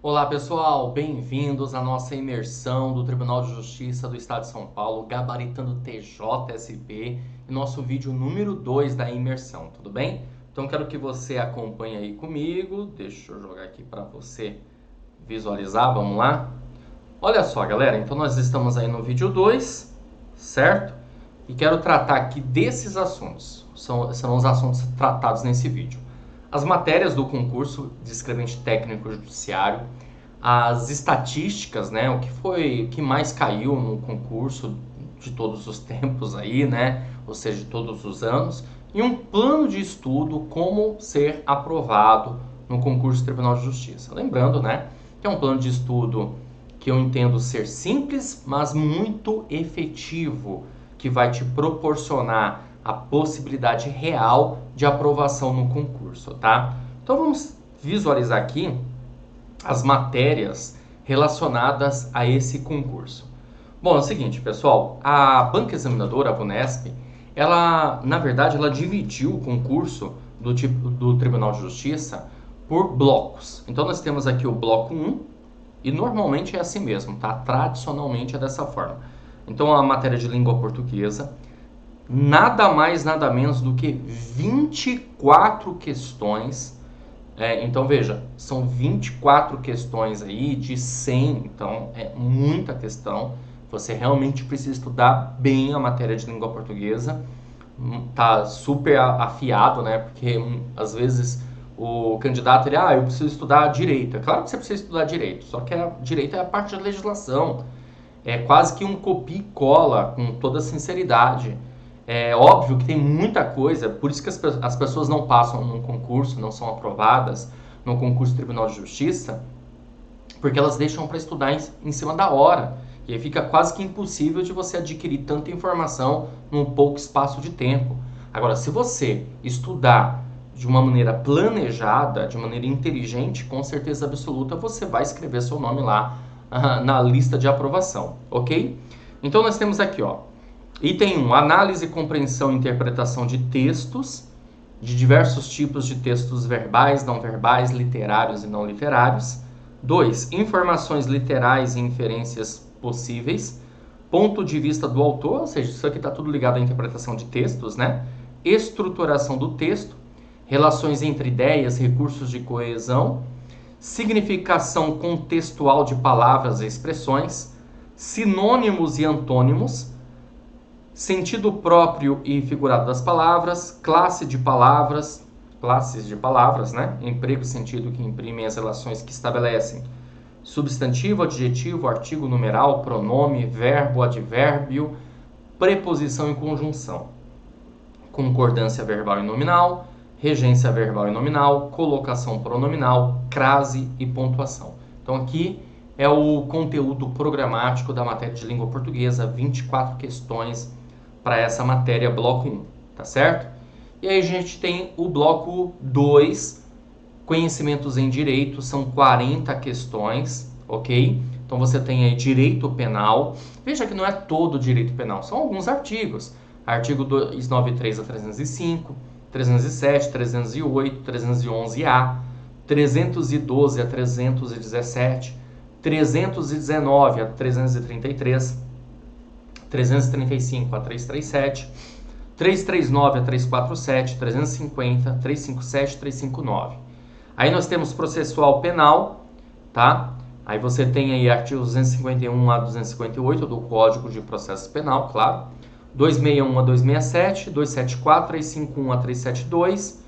Olá pessoal, bem-vindos à nossa imersão do Tribunal de Justiça do Estado de São Paulo, gabaritando TJSP, e nosso vídeo número 2 da imersão, tudo bem? Então quero que você acompanhe aí comigo, deixa eu jogar aqui para você visualizar, vamos lá? Olha só galera, então nós estamos aí no vídeo 2, certo? E quero tratar aqui desses assuntos, serão os assuntos tratados nesse vídeo. As matérias do concurso de escrevente técnico judiciário, as estatísticas, né, o que mais caiu no concurso de todos os tempos aí, né, ou seja, de todos os anos, e um plano de estudo como ser aprovado no concurso do Tribunal de Justiça. Lembrando, né, que é um plano de estudo que eu entendo ser simples, mas muito efetivo, que vai te proporcionar a possibilidade real de aprovação no concurso, tá? Então vamos visualizar aqui as matérias relacionadas a esse concurso. Bom, é o seguinte, pessoal, a banca examinadora, a Vunesp, ela, na verdade, ela dividiu o concurso do Tribunal de Justiça por blocos. Então nós temos aqui o bloco 1, e normalmente é assim mesmo, tá? Tradicionalmente é dessa forma. Então a matéria de língua portuguesa, nada mais, nada menos do que 24 questões. Então veja, são 24 questões aí de 100, então é muita questão. Você realmente precisa estudar bem a matéria de língua portuguesa. Tá super afiado, né? Porque às vezes o candidato ele, eu preciso estudar direito. É claro que você precisa estudar direito, só que direito é a parte da legislação. É quase que um copia e cola, com toda sinceridade. É óbvio que tem muita coisa, por isso que as pessoas não passam num concurso, não são aprovadas no concurso do Tribunal de Justiça, porque elas deixam para estudar em cima da hora. E aí fica quase que impossível de você adquirir tanta informação num pouco espaço de tempo. Agora, se você estudar de uma maneira planejada, de maneira inteligente, com certeza absoluta você vai escrever seu nome lá na lista de aprovação, ok? Então nós temos aqui, ó, item 1, análise, compreensão e interpretação de textos, de diversos tipos de textos verbais, não verbais, literários e não literários. 2, informações literais e inferências possíveis. Ponto de vista do autor, ou seja, isso aqui está tudo ligado à interpretação de textos, né? Estruturação do texto, relações entre ideias, recursos de coesão, significação contextual de palavras e expressões, sinônimos e antônimos, sentido próprio e figurado das palavras, classes de palavras, né? Emprego e sentido que imprimem as relações que estabelecem substantivo, adjetivo, artigo, numeral, pronome, verbo, advérbio, preposição e conjunção, concordância verbal e nominal, regência verbal e nominal, colocação pronominal, crase e pontuação. Então aqui é o conteúdo programático da matéria de língua portuguesa, 24 questões para essa matéria, bloco 1, tá certo? E aí a gente tem o bloco 2, conhecimentos em direito, são 40 questões, ok? Então você tem aí direito penal. Veja que não é todo direito penal, são alguns artigos. Artigo 293 a 305, 307, 308, 311-A, 312 a 317, 319 a 333, 335 a 337, 339 a 347, 350, 357, 359. Aí nós temos processual penal, tá? Aí você tem aí artigos 251 a 258 do Código de Processo Penal, claro. 261 a 267, 274, 351 a 372,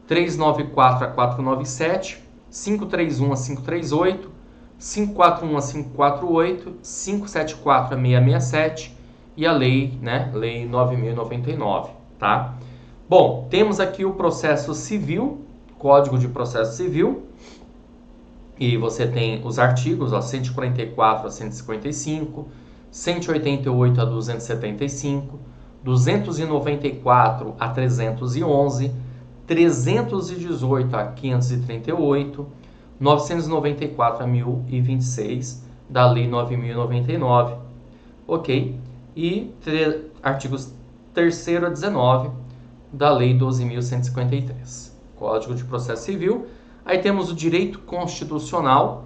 394 a 497, 531 a 538, 541 a 548, 574 a 667 e a lei, né? Lei 9.099, tá? Bom, temos aqui o processo civil, Código de Processo Civil, e você tem os artigos, ó, 144 a 155, 188 a 275, 294 a 311, 318 a 538, 994 a 1026 da Lei 9.099, ok? E artigos 3º a 19 da Lei 12.153, Código de Processo Civil. Aí temos o direito constitucional,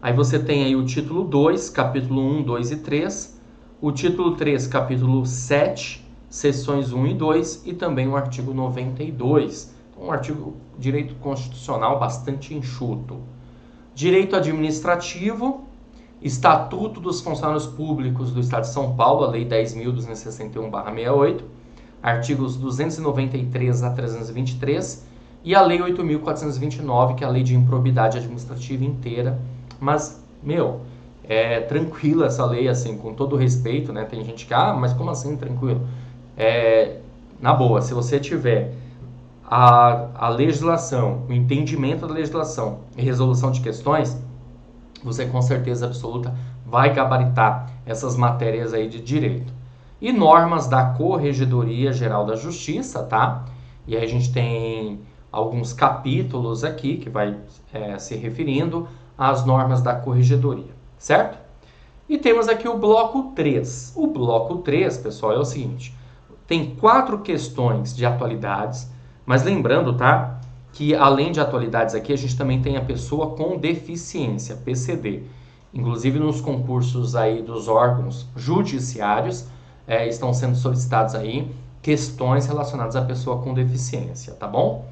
Aí você tem aí o título 2, capítulo 1, 2 e 3, o título 3, capítulo 7, seções 1 e 2 e também o artigo 92. Então, um artigo de direito constitucional bastante enxuto. Direito administrativo, Estatuto dos Funcionários Públicos do Estado de São Paulo, a Lei 10.261/68, artigos 293 a 323, e a Lei 8.429, que é a Lei de Improbidade Administrativa inteira. Mas, é tranquila essa lei, assim, com todo respeito, né? Tem gente que, mas como assim tranquilo? Na boa, se você tiver a legislação, o entendimento da legislação e resolução de questões, você com certeza absoluta vai gabaritar essas matérias aí de direito. E normas da Corregedoria Geral da Justiça, tá? E aí a gente tem alguns capítulos aqui que vai se referindo às normas da Corregedoria, certo? E temos aqui o bloco 3. O bloco 3, pessoal, é o seguinte: tem 4 questões de atualidades, mas lembrando, tá, que além de atualidades aqui, a gente também tem a pessoa com deficiência, PCD. Inclusive nos concursos aí dos órgãos judiciários, estão sendo solicitados aí questões relacionadas à pessoa com deficiência, tá bom?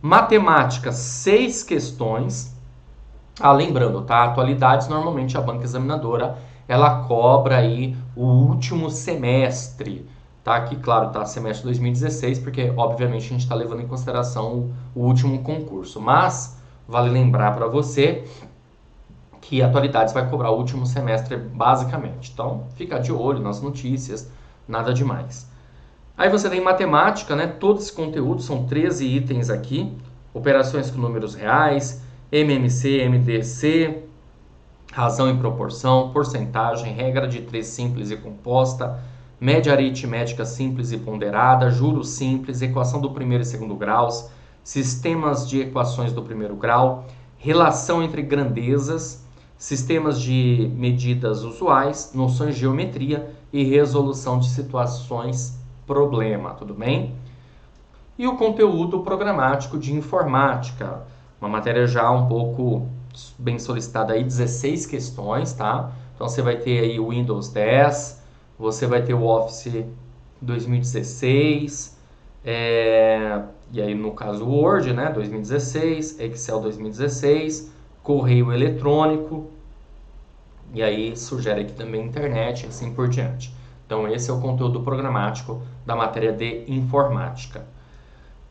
Matemática, 6 questões. Lembrando, tá? Atualidades, normalmente a banca examinadora, ela cobra aí o último semestre, tá? Aqui, claro, tá semestre 2016, porque obviamente a gente está levando em consideração o último concurso. Mas vale lembrar para você que atualidades vai cobrar o último semestre basicamente. Então, fica de olho nas notícias, nada demais. Aí você tem matemática, né? Todo esse conteúdo, são 13 itens aqui. Operações com números reais, MMC, MDC, razão e proporção, porcentagem, regra de 3 simples e composta, média aritmética simples e ponderada, juros simples, equação do primeiro e segundo graus, sistemas de equações do primeiro grau, relação entre grandezas, sistemas de medidas usuais, noções de geometria e resolução de situações problema, tudo bem? E o conteúdo programático de informática, uma matéria já um pouco bem solicitada aí, 16 questões, tá? Então você vai ter aí o Windows 10, você vai ter o Office 2016, e aí no caso o Word, né, 2016, Excel 2016, correio eletrônico, e aí sugere aqui também internet e assim por diante. Então esse é o conteúdo programático da matéria de informática.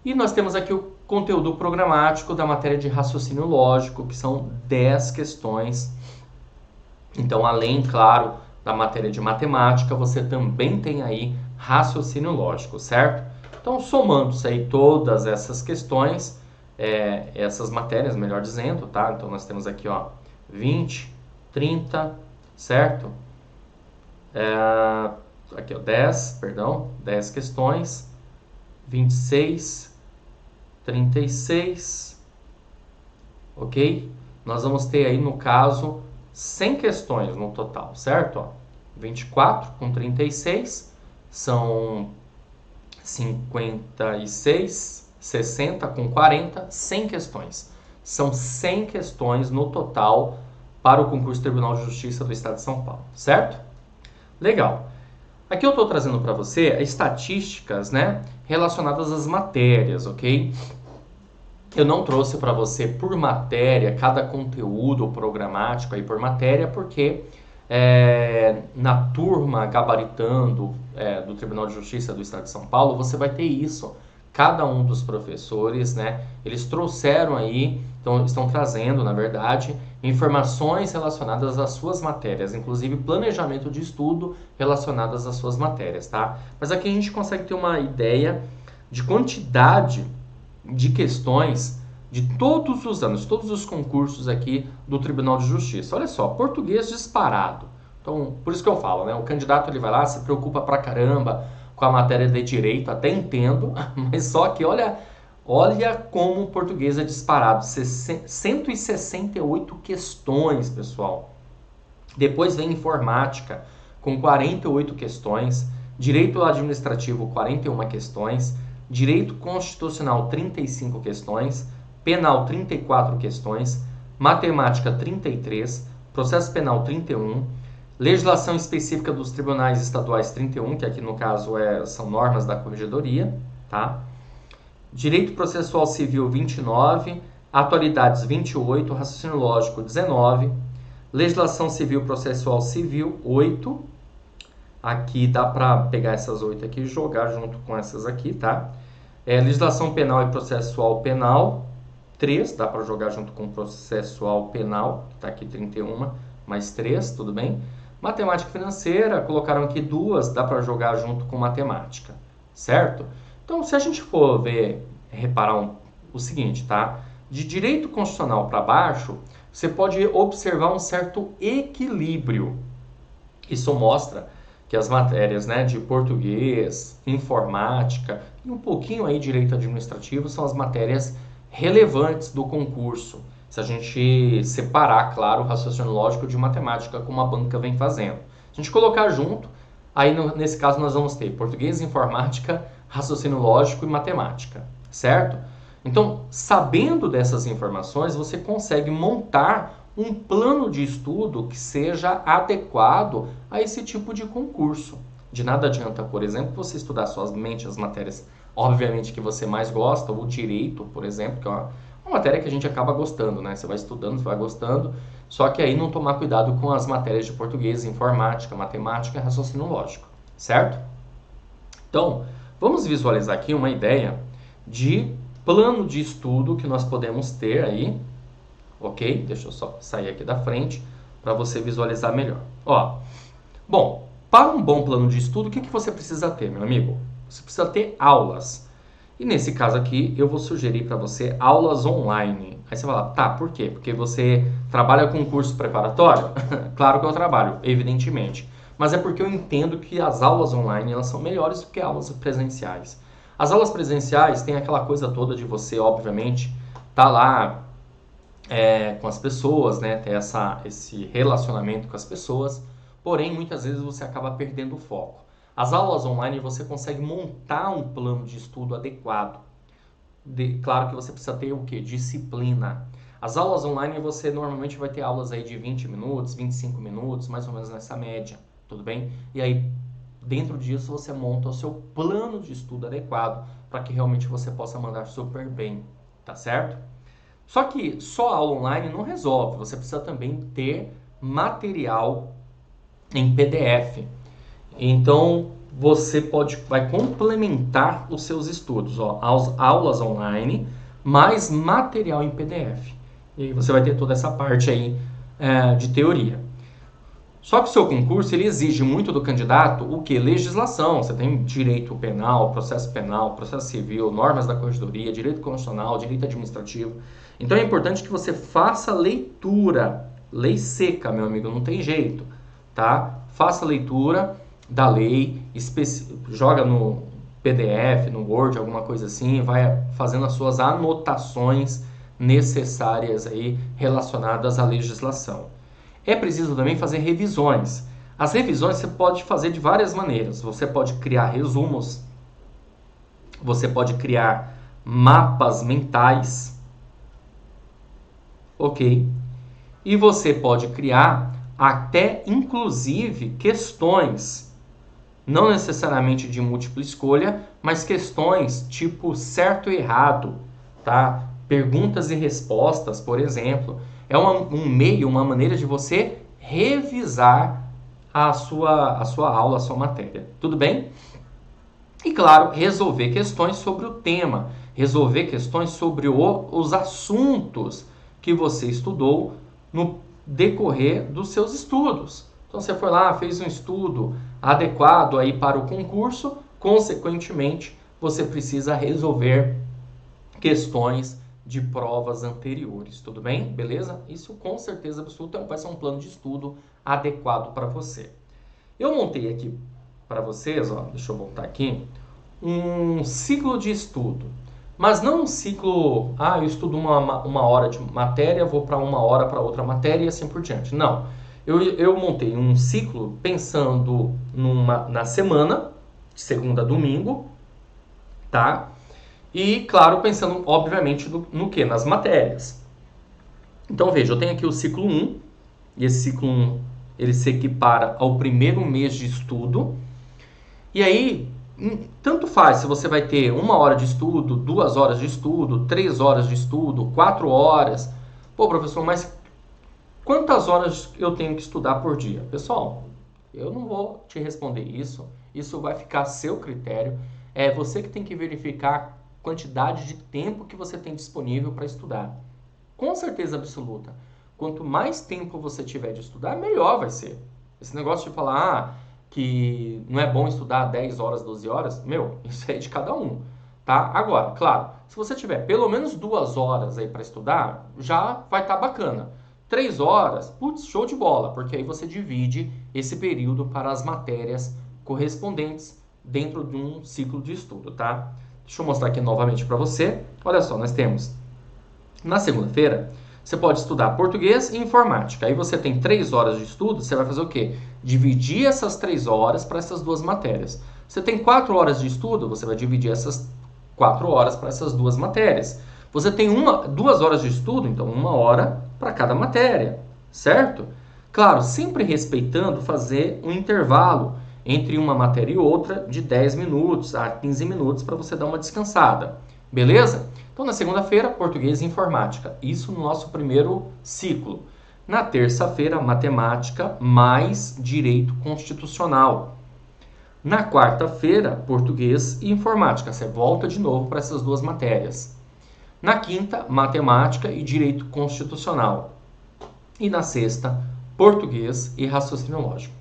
E nós temos aqui o conteúdo programático da matéria de raciocínio lógico, que são 10 questões. Então, além, claro, da matéria de matemática, você também tem aí raciocínio lógico, certo? Então, somando-se aí todas essas questões, essas matérias, melhor dizendo, tá? Então, nós temos aqui, 20, 30, certo? Aqui, 10 questões, 26, 36, ok? Nós vamos ter aí, no caso, 100 questões no total, certo? 24 com 36 são 56, 60 com 40, 100 questões. São 100 questões no total para o concurso Tribunal de Justiça do Estado de São Paulo, certo? Legal. Aqui eu estou trazendo para você estatísticas, né, relacionadas às matérias, ok? Eu não trouxe para você por matéria, cada conteúdo programático aí por matéria, porque na turma gabaritando do Tribunal de Justiça do Estado de São Paulo, você vai ter isso. Cada um dos professores, né, eles trouxeram aí, então estão trazendo, na verdade, informações relacionadas às suas matérias, inclusive planejamento de estudo relacionadas às suas matérias, tá? Mas aqui a gente consegue ter uma ideia de quantidade de questões de todos os anos, todos os concursos aqui do Tribunal de Justiça. Olha só, português disparado. Então, por isso que eu falo, né? O candidato ele vai lá, se preocupa pra caramba com a matéria de direito, até entendo, mas só que olha como o português é disparado. 168 questões, pessoal. Depois vem informática, com 48 questões, direito administrativo, 41 questões, direito constitucional, 35 questões, penal, 34 questões, matemática 33, processo penal 31, legislação específica dos tribunais estaduais 31, que aqui no caso são normas da corregedoria, tá? Direito processual civil 29, atualidades 28, raciocínio lógico 19, legislação civil processual civil 8, aqui dá para pegar essas 8 aqui e jogar junto com essas aqui, tá? Legislação penal e processual penal 3, dá para jogar junto com processual penal, que está aqui 31, mais 3, tudo bem? Matemática financeira, colocaram aqui 2, dá para jogar junto com matemática, certo? Então, se a gente for reparar o seguinte, tá? De direito constitucional para baixo, você pode observar um certo equilíbrio. Isso mostra que as matérias, né, de português, informática e um pouquinho aí direito administrativo são as matérias relevantes do concurso. Se a gente separar, claro, o raciocínio lógico de matemática, como a banca vem fazendo. Se a gente colocar junto, aí nesse caso nós vamos ter português, informática, raciocínio lógico e matemática, certo? Então, sabendo dessas informações, você consegue montar um plano de estudo que seja adequado a esse tipo de concurso. De nada adianta, por exemplo, você estudar somente as matérias, obviamente, que você mais gosta, o direito, por exemplo, que é uma matéria que a gente acaba gostando, né? Você vai estudando, você vai gostando, só que aí não tomar cuidado com as matérias de português, informática, matemática e raciocínio lógico, certo? Então, vamos visualizar aqui uma ideia de plano de estudo que nós podemos ter aí, ok? Deixa eu só sair aqui da frente para você visualizar melhor. Ó, bom, para um bom plano de estudo, o que você precisa ter, meu amigo? Você precisa ter aulas. E nesse caso aqui, eu vou sugerir para você aulas online. Aí você fala, tá, por quê? Porque você trabalha com curso preparatório? Claro que eu trabalho, evidentemente. Mas é porque eu entendo que as aulas online elas são melhores do que aulas presenciais. As aulas presenciais têm aquela coisa toda de você, obviamente, tá lá com as pessoas, né? Ter esse relacionamento com as pessoas. Porém, muitas vezes você acaba perdendo o foco. As aulas online você consegue montar um plano de estudo adequado. Claro que você precisa ter o quê? Disciplina. As aulas online você normalmente vai ter aulas aí de 20 minutos, 25 minutos, mais ou menos nessa média, tudo bem? E aí, dentro disso, você monta o seu plano de estudo adequado para que realmente você possa mandar super bem, tá certo? Só que só aula online não resolve, você precisa também ter material em PDF. Então, você vai complementar os seus estudos, ó, as aulas online, mais material em PDF. E aí você vai ter toda essa parte aí de teoria. Só que o seu concurso, ele exige muito do candidato o quê? Legislação. Você tem direito penal, processo civil, normas da corregedoria, direito constitucional, direito administrativo. Então é importante que você faça leitura. Lei seca, meu amigo, não tem jeito, tá? Faça leitura da lei, joga no PDF, no Word, alguma coisa assim, vai fazendo as suas anotações necessárias aí relacionadas à legislação. É preciso também fazer revisões. As revisões você pode fazer de várias maneiras. Você pode criar resumos, você pode criar mapas mentais, ok? E você pode criar até, inclusive, questões, não necessariamente de múltipla escolha, mas questões tipo certo e errado, tá? Perguntas e respostas, por exemplo. É um meio, uma maneira de você revisar a sua aula, a sua matéria. Tudo bem? E, claro, resolver questões sobre o tema, resolver questões sobre os assuntos que você estudou no decorrer dos seus estudos. Então, você foi lá, fez um estudo adequado aí para o concurso, consequentemente, você precisa resolver questões de provas anteriores, tudo bem? Beleza? Isso com certeza absoluta vai ser um plano de estudo adequado para você. Eu montei aqui para vocês, ó, deixa eu voltar aqui, um ciclo de estudo. Mas não um ciclo, eu estudo uma hora de matéria, vou para uma hora para outra matéria e assim por diante. Não. Eu montei um ciclo pensando na semana, de segunda a domingo, tá? E, claro, pensando, obviamente, no quê? Nas matérias. Então, veja, eu tenho aqui o ciclo 1, e esse ciclo 1 ele se equipara ao primeiro mês de estudo. E aí, tanto faz se você vai ter 1 hora de estudo, 2 horas de estudo, 3 horas de estudo, 4 horas. Pô, professor, mas quantas horas eu tenho que estudar por dia? Pessoal, eu não vou te responder isso. Isso vai ficar a seu critério. É você que tem que verificar a quantidade de tempo que você tem disponível para estudar. Com certeza absoluta. Quanto mais tempo você tiver de estudar, melhor vai ser. Esse negócio de falar que não é bom estudar 10 horas, 12 horas, isso é de cada um, tá? Agora, claro, se você tiver pelo menos 2 horas aí para estudar, já vai estar bacana. 3 horas, putz, show de bola, porque aí você divide esse período para as matérias correspondentes dentro de um ciclo de estudo, tá? Deixa eu mostrar aqui novamente para você. Olha só, nós temos na segunda-feira, você pode estudar português e informática. Aí você tem 3 horas de estudo, você vai fazer o quê? Dividir essas 3 horas para essas 2 matérias. Você tem 4 horas de estudo, você vai dividir essas 4 horas para essas 2 matérias. Você tem 2 horas de estudo, então 1 hora para cada matéria, certo? Claro, sempre respeitando fazer um intervalo entre uma matéria e outra de 10 minutos a 15 minutos para você dar uma descansada. Beleza? Então, na segunda-feira, português e informática. Isso no nosso primeiro ciclo. Na terça-feira, matemática mais direito constitucional. Na quarta-feira, português e informática. Você volta de novo para essas 2 matérias. Na quinta, matemática e direito constitucional. E na sexta, português e raciocínio lógico.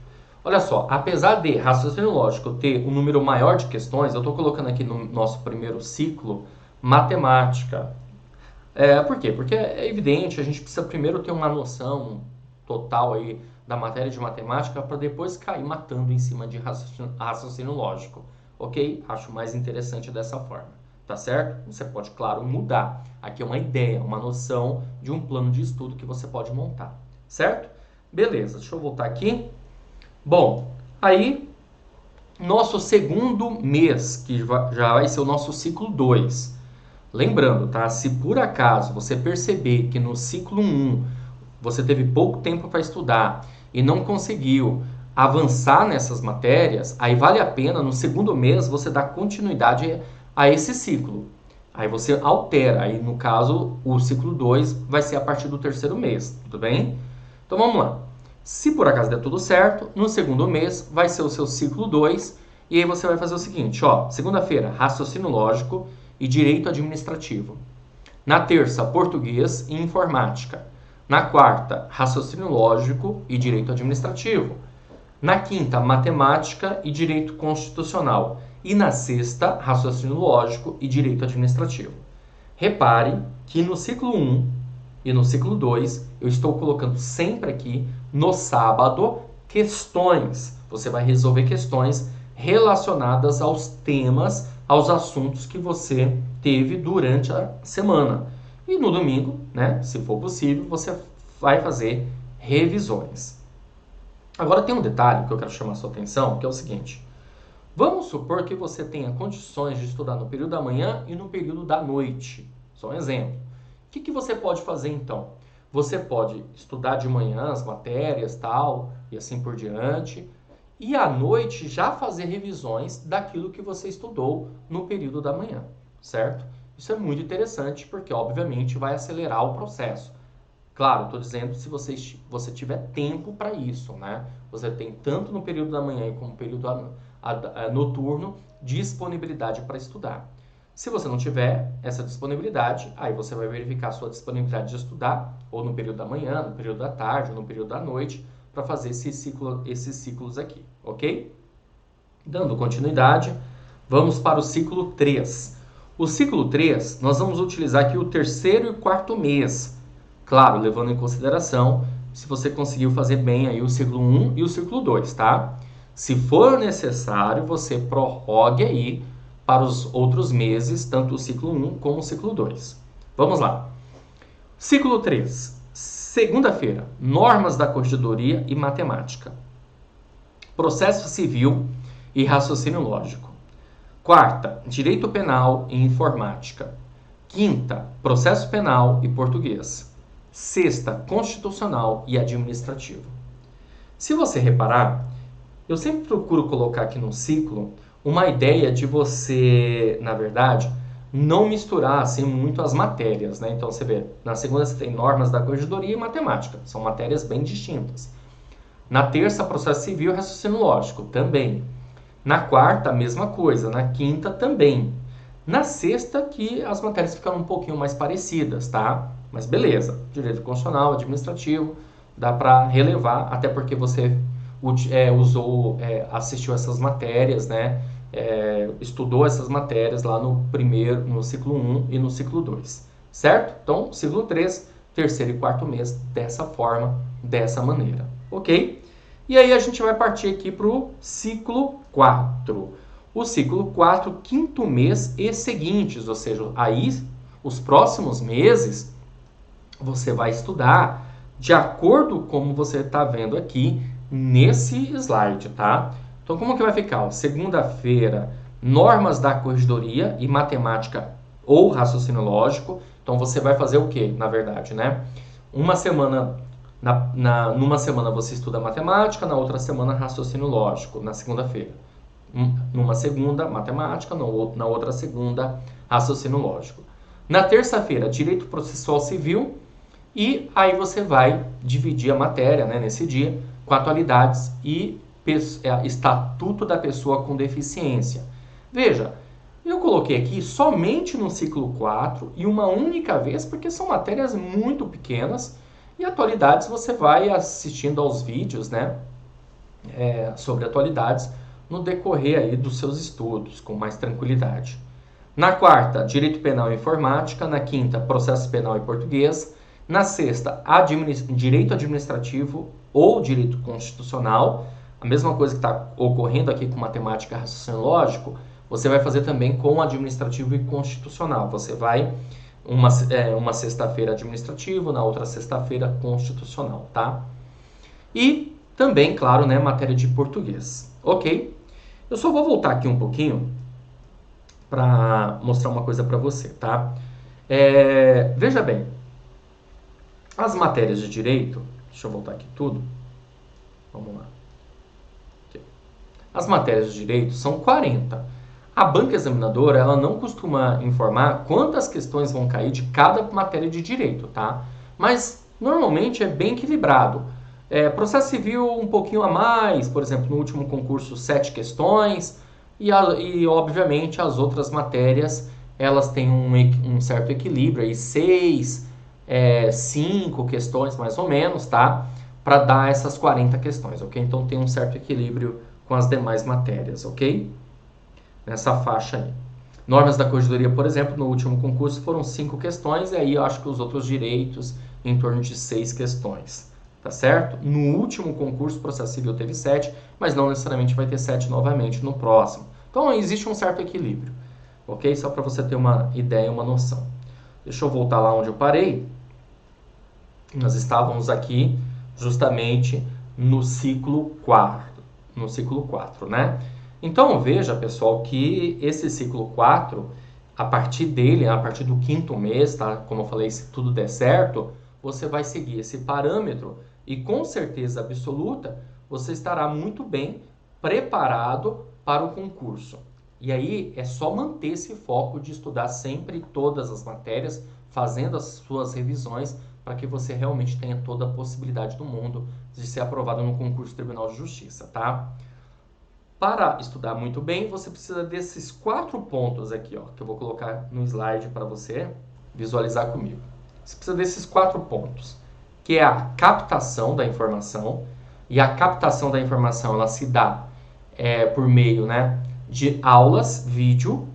Olha só, apesar de raciocínio lógico ter um número maior de questões, eu estou colocando aqui no nosso primeiro ciclo matemática. Por quê? Porque é evidente, a gente precisa primeiro ter uma noção total aí da matéria de matemática para depois cair matando em cima de raciocínio lógico, ok? Acho mais interessante dessa forma, tá certo? Você pode, claro, mudar. Aqui é uma ideia, uma noção de um plano de estudo que você pode montar, certo? Beleza, deixa eu voltar aqui. Bom, aí, nosso segundo mês, que já vai ser o nosso ciclo 2. Lembrando, tá? Se por acaso você perceber que no ciclo 1 você teve pouco tempo para estudar e não conseguiu avançar nessas matérias, aí vale a pena no segundo mês você dar continuidade a esse ciclo. Aí você altera, aí no caso o ciclo 2 vai ser a partir do terceiro mês, tudo bem? Então vamos lá. Se por acaso der tudo certo, no segundo mês vai ser o seu ciclo 2 e aí você vai fazer o seguinte, ó, segunda-feira, raciocínio lógico e direito administrativo. Na terça, português e informática. Na quarta, raciocínio lógico e direito administrativo. Na quinta, matemática e direito constitucional. E na sexta, raciocínio lógico e direito administrativo. Repare que no ciclo 1 e no ciclo 2, eu estou colocando sempre aqui, no sábado, questões. Você vai resolver questões relacionadas aos temas, aos assuntos que você teve durante a semana. E no domingo, né, se for possível, você vai fazer revisões. Agora tem um detalhe que eu quero chamar a sua atenção, que é o seguinte. Vamos supor que você tenha condições de estudar no período da manhã e no período da noite. Só um exemplo. O que você pode fazer então? Você pode estudar de manhã as matérias, tal, e assim por diante, e à noite já fazer revisões daquilo que você estudou no período da manhã, certo? Isso é muito interessante porque, obviamente, vai acelerar o processo. Claro, estou dizendo se você tiver tempo para isso, né? Você tem tanto no período da manhã como no período noturno disponibilidade para estudar. Se você não tiver essa disponibilidade, aí você vai verificar a sua disponibilidade de estudar, ou no período da manhã, no período da tarde, ou no período da noite, para fazer esses ciclos aqui, ok? Dando continuidade, vamos para o ciclo 3. O ciclo 3, nós vamos utilizar aqui o terceiro e quarto mês. Claro, levando em consideração se você conseguiu fazer bem aí o ciclo 1 e o ciclo 2, tá? Se for necessário, você prorrogue aí para os outros meses, tanto o ciclo 1 como o ciclo 2. Vamos lá. Ciclo 3. Segunda-feira, normas da corregedoria e matemática. Processo civil e raciocínio lógico. Quarta, direito penal e informática. Quinta, processo penal e português. Sexta, constitucional e administrativo. Se você reparar, eu sempre procuro colocar aqui no ciclo uma ideia de você, na verdade, não misturar assim muito as matérias, né? Então você vê, na segunda você tem normas da corregedoria e matemática, são matérias bem distintas. Na terça, processo civil e raciocínio lógico, também. Na quarta, a mesma coisa. Na quinta, também. Na sexta, que as matérias ficaram um pouquinho mais parecidas, tá? Mas beleza, direito constitucional, administrativo, dá para relevar, até porque você assistiu essas matérias, né? Estudou essas matérias lá no ciclo 1 e no ciclo 2, certo? Então, ciclo 3, terceiro e quarto mês, dessa forma, dessa maneira, ok? E aí a gente vai partir aqui para o ciclo 4. O ciclo 4, quinto mês e seguintes, ou seja, aí os próximos meses você vai estudar de acordo com como você está vendo aqui nesse slide, tá? Então, como que vai ficar? Segunda-feira, normas da corregedoria e matemática ou raciocínio lógico. Então, você vai fazer o quê, na verdade, né? Uma semana, numa semana você estuda matemática, na outra semana raciocínio lógico, na segunda-feira. Numa segunda, matemática, na outra segunda, raciocínio lógico. Na terça-feira, direito processual civil, e aí você vai dividir a matéria, né, nesse dia, com atualidades e estatuto da pessoa com deficiência. Veja, eu coloquei aqui somente no ciclo 4 e uma única vez, porque são matérias muito pequenas, e atualidades você vai assistindo aos vídeos, né, sobre atualidades no decorrer aí dos seus estudos, com mais tranquilidade. Na quarta, direito penal e informática. Na quinta, processo penal e português. Na sexta, direito administrativo ou direito constitucional. A mesma coisa que está ocorrendo aqui com matemática e raciocínio lógico, você vai fazer também com administrativo e constitucional. Você vai uma sexta-feira administrativo, na outra sexta-feira constitucional, tá? E também, claro, né, matéria de português, ok? Eu só vou voltar aqui um pouquinho para mostrar uma coisa para você, tá? Veja bem, as matérias de direito, deixa eu voltar aqui tudo, vamos lá. Aqui. As matérias de direito são 40. A banca examinadora, ela não costuma informar quantas questões vão cair de cada matéria de direito, tá? Mas, normalmente, é bem equilibrado. Processo civil um pouquinho a mais, por exemplo, no último concurso 7 questões, e obviamente as outras matérias elas têm um certo equilíbrio, aí 6, 5 questões mais ou menos, tá? Para dar essas 40 questões, ok? Então tem um certo equilíbrio com as demais matérias, ok? Nessa faixa aí. Normas da corregedoria, por exemplo, no último concurso foram 5 questões, e aí eu acho que os outros direitos em torno de 6 questões. Tá certo? No último concurso, o processo civil teve 7, mas não necessariamente vai ter 7 novamente no próximo. Então, existe um certo equilíbrio, ok? Só para você ter uma ideia, uma noção. Deixa eu voltar lá onde eu parei. Nós estávamos aqui justamente no ciclo 4, né? Então, veja, pessoal, que esse ciclo 4, a partir dele, a partir do quinto mês, tá? Como eu falei, se tudo der certo, você vai seguir esse parâmetro e com certeza absoluta você estará muito bem preparado para o concurso. E aí é só manter esse foco de estudar sempre todas as matérias, fazendo as suas revisões para que você realmente tenha toda a possibilidade do mundo de ser aprovado no concurso Tribunal de Justiça, tá? Para estudar muito bem, você precisa desses 4 pontos aqui, ó, que eu vou colocar no slide para você visualizar comigo. Você precisa desses 4 pontos, que é a captação da informação, e a captação da informação ela se dá por meio, né, de aulas, vídeo,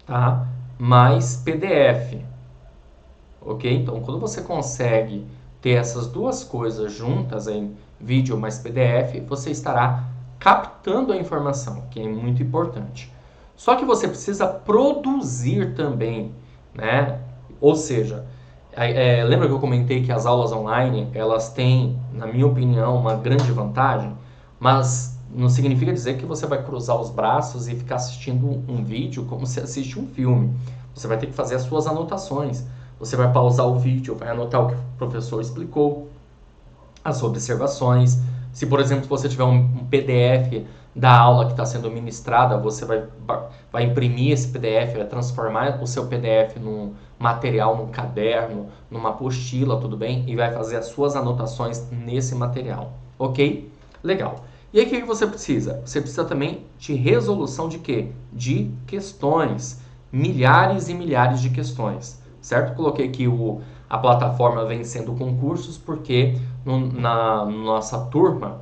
tá? Mais PDF, ok? Então, quando você consegue ter essas duas coisas juntas, aí, vídeo mais PDF, você estará captando a informação, que é muito importante. Só que você precisa produzir também, né? Ou seja, lembra que eu comentei que as aulas online, elas têm, na minha opinião, uma grande vantagem, mas não significa dizer que você vai cruzar os braços e ficar assistindo um vídeo como se assiste um filme. Você vai ter que fazer as suas anotações. Você vai pausar o vídeo, vai anotar o que o professor explicou, as observações. Se, por exemplo, você tiver um PDF da aula que está sendo ministrada, você vai imprimir esse PDF, vai transformar o seu PDF num material, num caderno, numa apostila, tudo bem? E vai fazer as suas anotações nesse material, ok? Legal. E aí o que você precisa? Você precisa também de resolução de quê? De questões. Milhares e milhares de questões, certo? Coloquei aqui a plataforma Vencendo Concursos porque na nossa turma,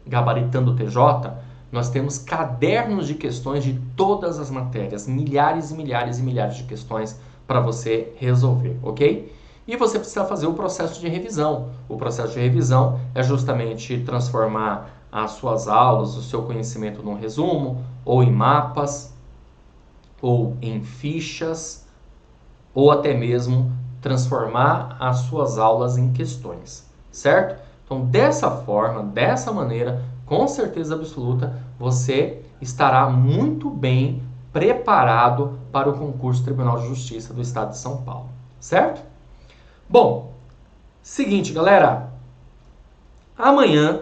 Gabaritando TJ, nós temos cadernos de questões de todas as matérias, milhares e milhares e milhares de questões para você resolver, ok? E você precisa fazer o processo de revisão. O processo de revisão é justamente transformar as suas aulas, o seu conhecimento num resumo, ou em mapas, ou em fichas, ou até mesmo transformar as suas aulas em questões, certo? Então, dessa forma, dessa maneira, com certeza absoluta, você estará muito bem preparado para o concurso Tribunal de Justiça do Estado de São Paulo, certo? Bom, seguinte, galera, amanhã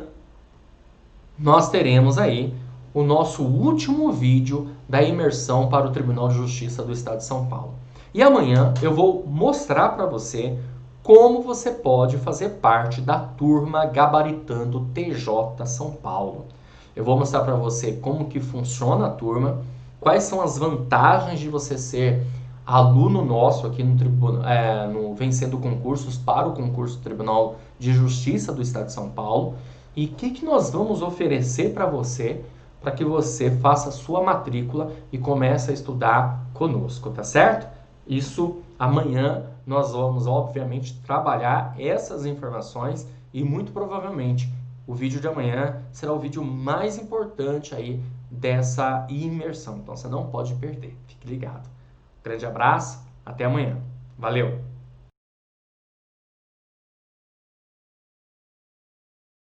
nós teremos aí o nosso último vídeo da imersão para o Tribunal de Justiça do Estado de São Paulo. E amanhã eu vou mostrar para você como você pode fazer parte da turma Gabaritando TJ São Paulo. Eu vou mostrar para você como que funciona a turma, quais são as vantagens de você ser aluno nosso aqui no Vencendo Concursos para o concurso do Tribunal de Justiça do Estado de São Paulo e o que nós vamos oferecer para você para que você faça a sua matrícula e comece a estudar conosco, tá certo? Isso amanhã nós vamos, obviamente, trabalhar essas informações e muito provavelmente o vídeo de amanhã será o vídeo mais importante aí dessa imersão. Então você não pode perder, fique ligado. Grande abraço, até amanhã. Valeu!